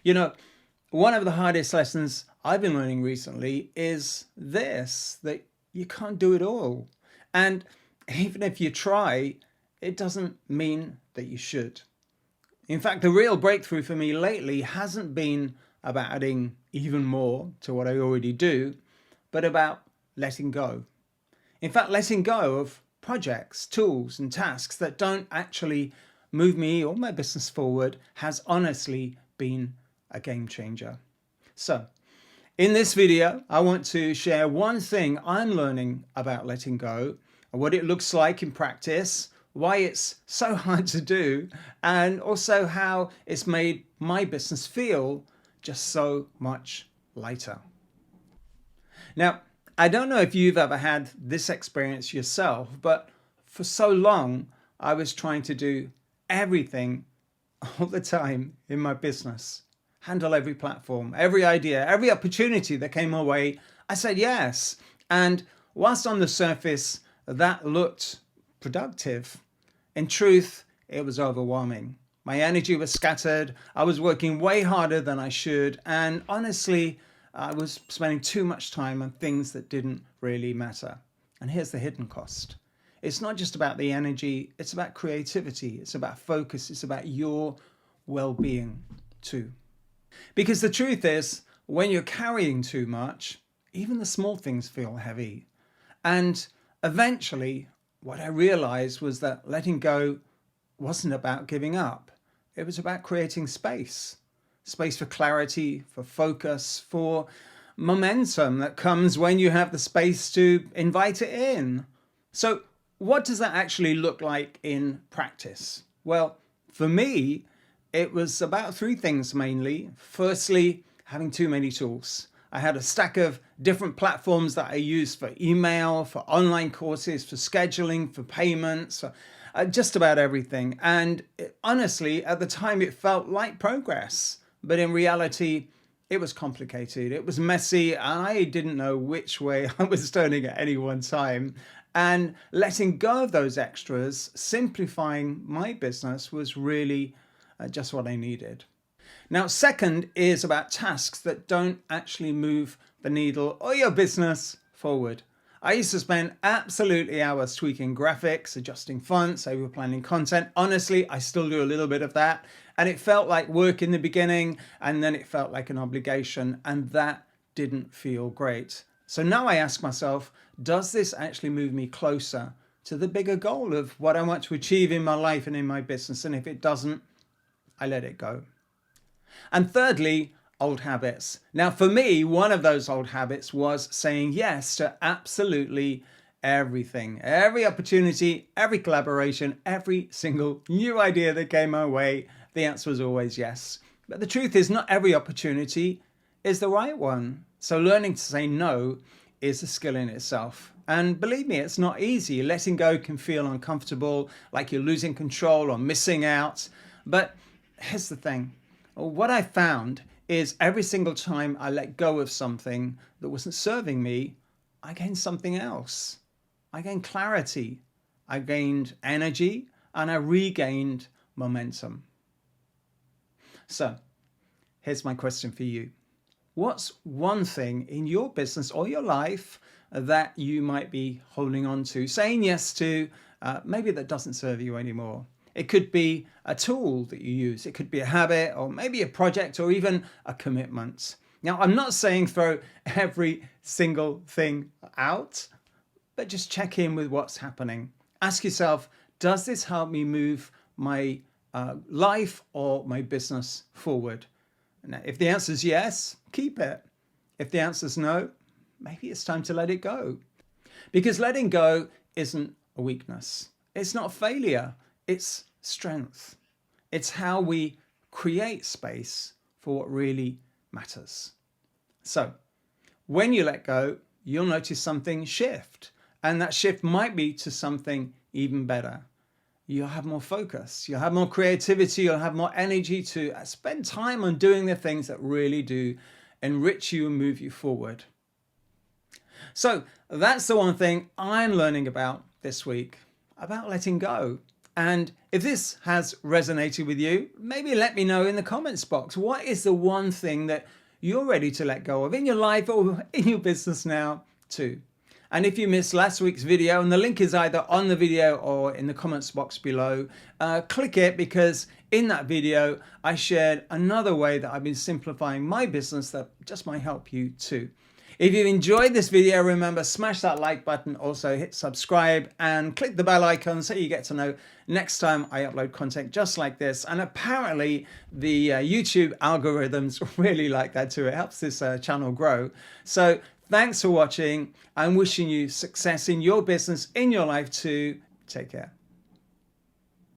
You know, one of the hardest lessons I've been learning recently is this, that you can't do it all. And even if you try, it doesn't mean that you should. In fact, the real breakthrough for me lately hasn't been about adding even more to what I already do, but about letting go. In fact, letting go of projects, tools, and tasks that don't actually move me or my business forward has honestly been a game changer. So, in this video, I want to share one thing I'm learning about letting go, what it looks like in practice, why it's so hard to do, and also how it's made my business feel just so much lighter. Now, I don't know if you've ever had this experience yourself, but for so long, I was trying to do everything all the time in my business, handle every platform, every idea, every opportunity that came my way. I said yes. And whilst on the surface, that looked productive, in truth, it was overwhelming. My energy was scattered. I was working way harder than I should. And honestly, I was spending too much time on things that didn't really matter. And here's the hidden cost. It's not just about the energy, it's about creativity, it's about focus, it's about your well-being too. Because the truth is, when you're carrying too much, even the small things feel heavy. And eventually, what I realized was that letting go wasn't about giving up. It was about creating space. Space for clarity, for focus, for momentum that comes when you have the space to invite it in. So what does that actually look like in practice? Well, for me, it was about three things mainly. Firstly, having too many tools. I had a stack of different platforms that I used for email, for online courses, for scheduling, for payments, for just about everything. And honestly, at the time, it felt like progress. But in reality, it was complicated, it was messy, and I didn't know which way I was turning at any one time. And letting go of those extras, simplifying my business was really just what I needed. Now, second is about tasks that don't actually move the needle or your business forward. I used to spend absolutely hours tweaking graphics, adjusting fonts, over planning content. Honestly, I still do a little bit of that. And it felt like work in the beginning, and then it felt like an obligation, and that didn't feel great. So now I ask myself, does this actually move me closer to the bigger goal of what I want to achieve in my life and in my business? And if it doesn't, I let it go. And thirdly, old habits. Now, for me, one of those old habits was saying yes to absolutely everything, every opportunity, every collaboration, every single new idea that came my way. The answer was always yes. But the truth is, not every opportunity is the right one. So learning to say no is a skill in itself. And believe me, it's not easy. Letting go can feel uncomfortable, like you're losing control or missing out. But here's the thing. What I found is every single time I let go of something that wasn't serving me, I gained something else. I gained clarity, I gained energy, and I regained momentum. So here's my question for you. What's one thing in your business or your life that you might be holding on to, saying yes to, maybe that doesn't serve you anymore? It could be a tool that you use. It could be a habit, or maybe a project, or even a commitment. Now, I'm not saying throw every single thing out, but just check in with what's happening. Ask yourself, does this help me move my life or my business forward? Now, if the answer is yes, keep it. If the answer is no, maybe it's time to let it go. Because letting go isn't a weakness. It's not failure. It's strength. It's how we create space for what really matters. So when you let go, you'll notice something shift. And that shift might be to something even better. You'll have more focus, you'll have more creativity, you'll have more energy to spend time on doing the things that really do enrich you and move you forward. So that's the one thing I'm learning about this week, about letting go. And if this has resonated with you, maybe let me know in the comments box. What is the one thing that you're ready to let go of in your life or in your business now too? And if you missed last week's video, and the link is either on the video or in the comments box below, click it, because in that video I shared another way that I've been simplifying my business that just might help you too. If you've enjoyed this video, remember, smash that like button, also hit subscribe and click the bell icon so you get to know next time I upload content just like this. And apparently the YouTube algorithms really like that too. It helps this channel grow. So thanks for watching. I'm wishing you success in your business, in your life too. Take care.